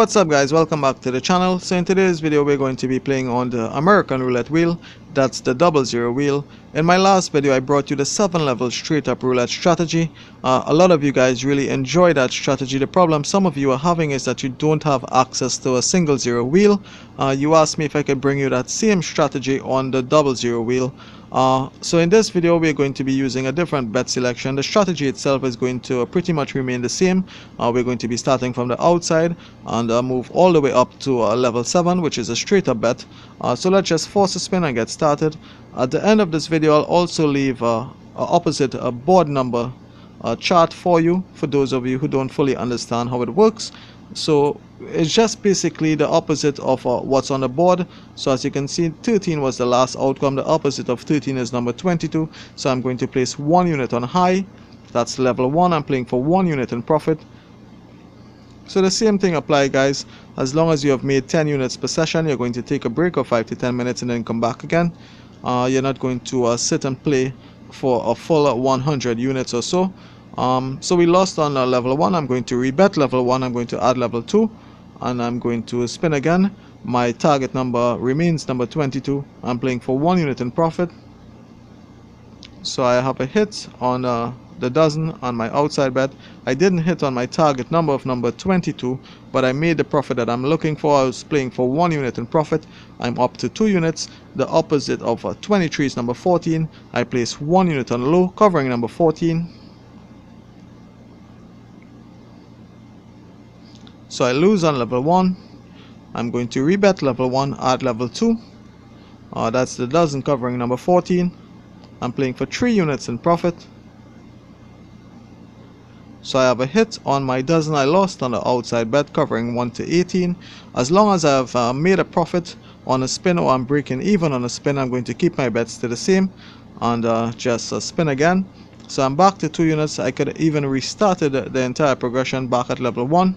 what's up guys, welcome back to the channel. So in today's video we're going to be playing on the American roulette wheel. That's the 00 wheel. In my last video I brought you the 7-level straight up roulette strategy. A lot of you guys really enjoy that strategy. The problem some of you are having is that you don't have access to a single zero wheel. You asked me if I could bring you that same strategy on the 00 wheel. So in this video we're going to be using a different bet selection. The strategy itself is going to pretty much remain the same. We're going to be starting from the outside and move all the way up to level 7, which is a straight up bet. So let's just force a spin and get started. At the end of this video I'll also leave a opposite board number chart for you, for those of you who don't fully understand how it works. So it's just basically the opposite of what's on the board. So as you can see, 13 was the last outcome. The opposite of 13 is number 22. So I'm going to place 1 unit on high. That's level 1. I'm playing for 1 unit in profit. So the same thing apply guys. As long as you have made 10 units per session, you're going to take a break of 5 to 10 minutes and then come back again. You're not going to sit and play for a full 100 units or so. So we lost on level 1. I'm going to rebet level 1. I'm going to add level 2 and I'm going to spin again. My target number remains number 22. I'm playing for 1 unit in profit. So I have a hit on the dozen on my outside bet. I didn't hit on my target number of number 22, but I made the profit that I'm looking for. I was playing for 1 unit in profit. I'm up to 2 units. The opposite of 23 is number 14. I place 1 unit on low, covering number 14. So I lose on level 1. I'm going to rebet level 1, add level 2. That's the dozen covering number 14. I'm playing for 3 units in profit. So I have a hit on my dozen. I lost on the outside bet covering 1 to 18. As long as I have made a profit on a spin or I'm breaking even on a spin, I'm going to keep my bets to the same and just spin again. So I'm back to 2 units. I could even restarted the entire progression back at level 1.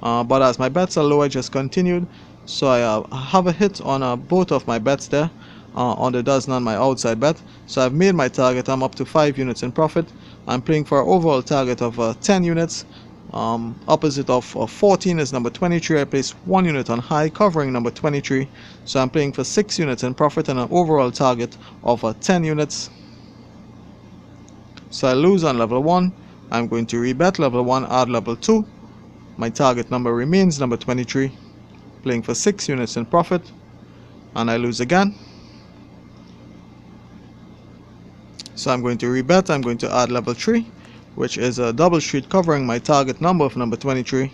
But as my bets are low, I just continued. So I have a hit on both of my bets there, on the dozen and my outside bet. So I've made my target. I'm up to 5 units in profit. I'm playing for an overall target of 10 units. Opposite of 14 is number 23. I place 1 unit on high, covering number 23. So I'm playing for 6 units in profit and an overall target of 10 units. So I lose on level 1. I'm going to rebet level 1, add level 2. My target number remains number 23, playing for 6 units in profit, and I lose again. So I'm going to rebet. I'm going to add level 3, which is a double street covering my target number of number 23.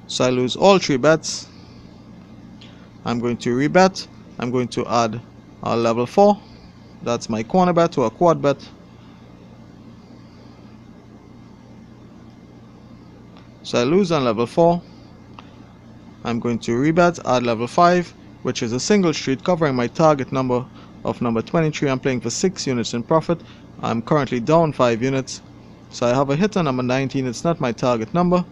So I lose all 3 bets. I'm going to rebet. I'm going to add level 4. That's my corner bet or a quad bet. So I lose on level 4. I'm going to rebet, add level 5, which is a single street covering my target number of number 23. I'm playing for 6 units in profit. I'm currently down 5 units. So I have a hit on number 19. It's not my target number.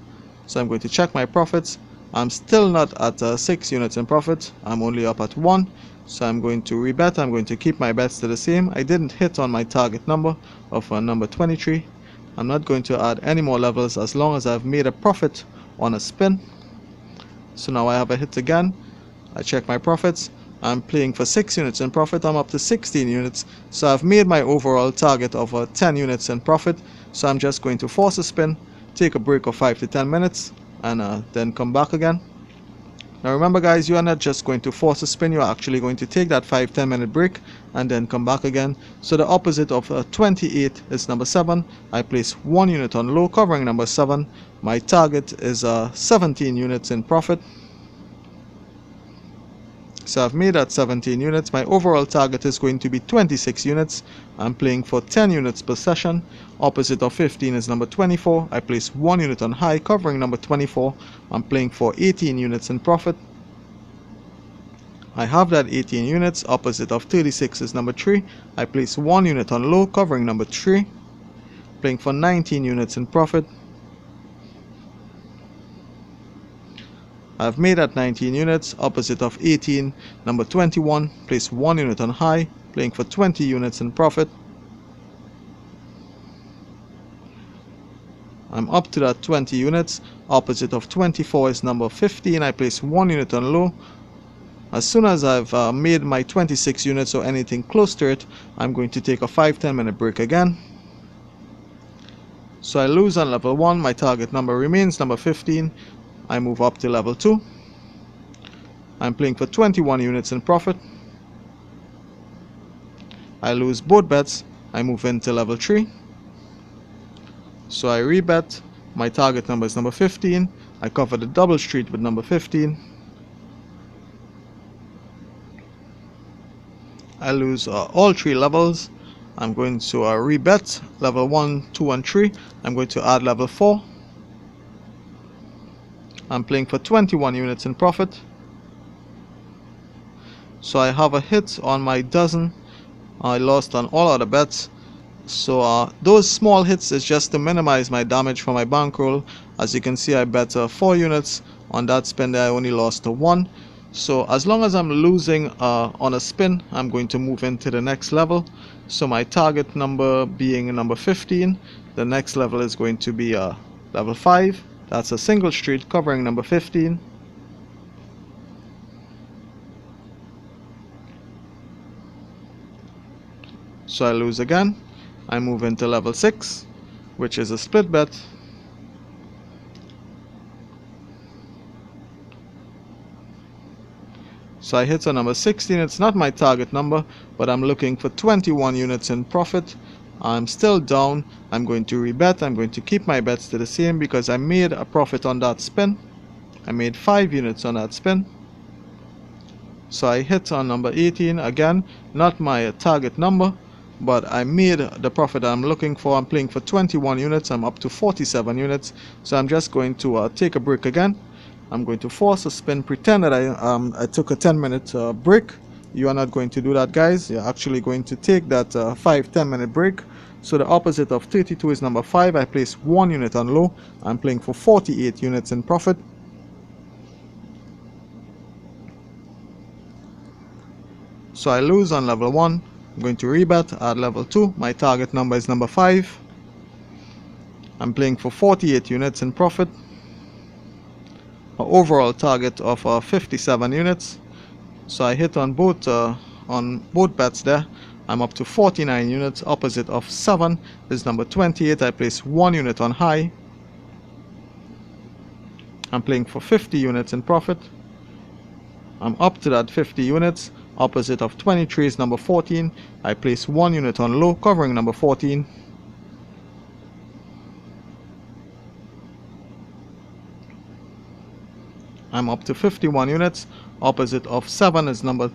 So I'm going to check my profits. I'm still not at 6 units in profit. I'm only up at 1. So I'm going to rebet. I'm going to keep my bets to the same. I didn't hit on my target number of number 23. I'm not going to add any more levels as long as I've made a profit on a spin. So now I have a hit again. I check my profits. I'm playing for 6 units in profit. I'm up to 16 units. So I've made my overall target of 10 units in profit. So I'm just going to force a spin, take a break of 5 to 10 minutes, and then come back again. Now remember guys, you are not just going to force a spin, you are actually going to take that 5-10 minute break and then come back again. So the opposite of 28 is number 7. I place 1 unit on low, covering number 7. My target is 17 units in profit. So I've made that 17 units. My overall target is going to be 26 units. I'm playing for 10 units per session. Opposite of 15 is number 24. I place 1 unit on high, covering number 24. I'm playing for 18 units in profit. I have that 18 units. Opposite of 36 is number 3. I place 1 unit on low, covering number 3. Playing for 19 units in profit. I've made that 19 units. Opposite of 18, number 21, place 1 unit on high, playing for 20 units in profit. I'm up to that 20 units. Opposite of 24 is number 15. I place 1 unit on low. As soon as I've made my 26 units or anything close to it, I'm going to take a 5-10 minute break again. So I lose on level 1. My target number remains number 15. I move up to level 2. I'm playing for 21 units in profit. I lose both bets. I move into level 3. So I rebet. My target number is number 15. I cover the double street with number 15. I lose all 3 levels. I'm going to rebet level 1, 2 and 3. I'm going to add level 4. I'm playing for 21 units in profit. So I have a hit on my dozen. I lost on all other bets. So those small hits is just to minimize my damage for my bankroll. As you can see, I bet 4 units. On that spin there, I only lost to 1. So as long as I'm losing on a spin, I'm going to move into the next level. So my target number being number 15, the next level is going to be level 5. That's a single street covering number 15. So I lose again. I move into level 6, which is a split bet. So I hit on number 16. It's not my target number, but I'm looking for 21 units in profit. I'm still down. I'm going to rebet. I'm going to keep my bets to the same because I made a profit on that spin. I made 5 units on that spin. So I hit on number 18. Again, not my target number, but I made the profit I'm looking for. I'm playing for 21 units. I'm up to 47 units. So I'm just going to take a break again. I'm going to force a spin, pretend that I took a 10-minute break. You are not going to do that, guys. You're actually going to take that 5-10 minute break. So the opposite of 32 is number 5. I place 1 unit on low. I'm playing for 48 units in profit. So I lose on level 1. I'm going to rebet at level 2. My target number is number 5. I'm playing for 48 units in profit. An overall target of 57 units. So I hit on both bets there. I'm up to 49 units. Opposite of 7 is number 28. I place 1 unit on high. I'm playing for 50 units in profit. I'm up to that 50 units. Opposite of 23 is number 14. I place 1 unit on low, covering number 14. I'm up to 51 units. Opposite of 7 is number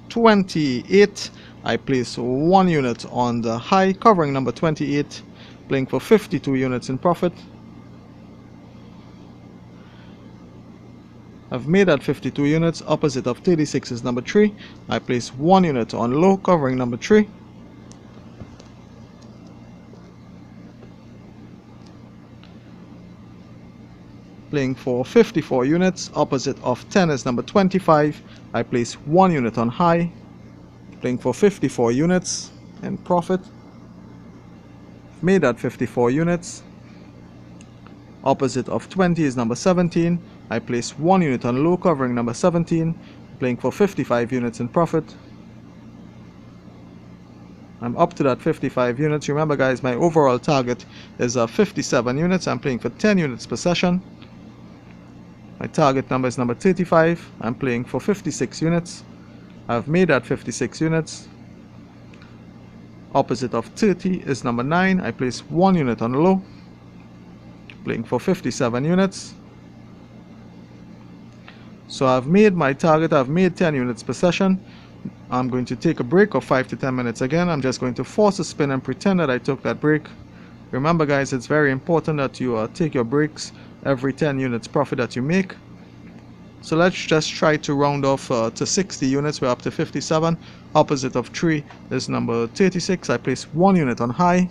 28. I place 1 unit on the high, covering number 28. Playing for 52 units in profit. I've made that 52 units. Opposite of 36 is number 3. I place 1 unit on low, covering number 3. Playing for 54 units. Opposite of 10 is number 25. I place 1 unit on high. Playing for 54 units in profit. Made that 54 units. Opposite of 20 is number 17. I place 1 unit on low, covering number 17. Playing for 55 units in profit. I'm up to that 55 units. Remember, guys, my overall target is 57 units. I'm playing for 10 units per session. My target number is number 35. I'm playing for 56 units. I've made that 56 units. Opposite of 30 is number 9. I place 1 unit on low. Playing for 57 units. So I've made my target. I've made 10 units per session. I'm going to take a break of 5 to 10 minutes again. I'm just going to force a spin and pretend that I took that break. Remember, guys, it's very important that you take your breaks every 10 units profit that you make. So let's just try to round off to 60 units. We're up to 57. Opposite of 3 is number 36. I place 1 unit on high.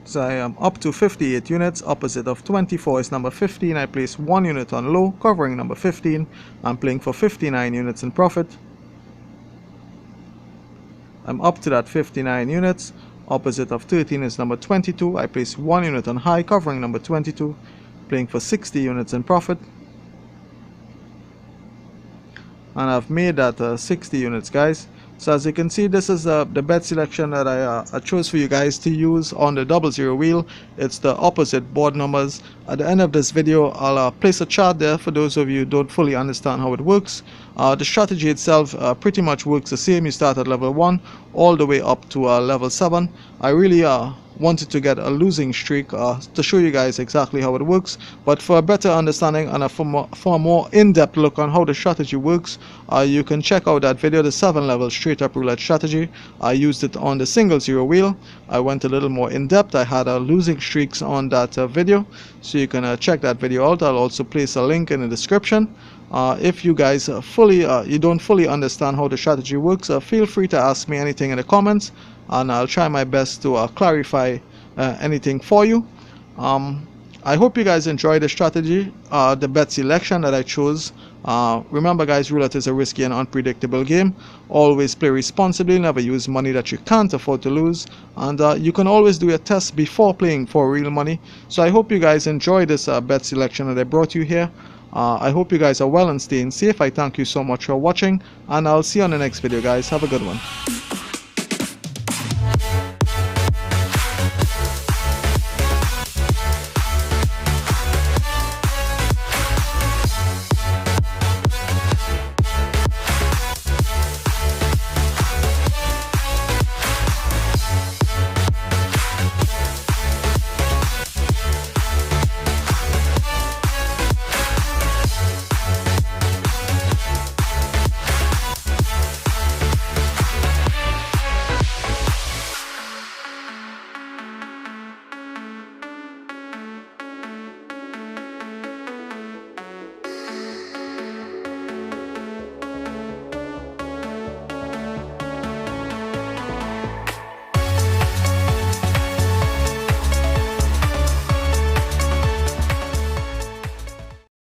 So I am up to 58 units. Opposite of 24 is number 15. I place 1 unit on low, covering number 15. I'm playing for 59 units in profit. I'm up to that 59 units. Opposite of 13 is number 22. I place 1 unit on high, covering number 22, playing for 60 units in profit. And I've made that 60 units, guys. So as you can see, this is the bet selection that I chose for you guys to use on the 00 wheel. It's the opposite board numbers. At the end of this video, I'll place a chart there for those of you who don't fully understand how it works. The strategy itself pretty much works the same. You start at level 1 all the way up to level 7. I really wanted to get a losing streak to show you guys exactly how it works, but for a better understanding and for a more in-depth look on how the strategy works, you can check out that video, the 7-level straight up roulette strategy. I used it on the 00 wheel. I went a little more in depth. I had losing streaks on that video, so you can check that video out. I'll also place a link in the description. If you guys you don't fully understand how the strategy works, feel free to ask me anything in the comments, and I'll try my best to clarify anything for you. I hope you guys enjoy the strategy, the bet selection that I chose. Remember guys, roulette is a risky and unpredictable game. Always play responsibly, never use money that you can't afford to lose, and you can always do a test before playing for real money. So I hope you guys enjoy this bet selection that I brought you here. I hope you guys are well and staying safe. I thank you so much for watching, and I'll see you on the next video, guys. Have a good one.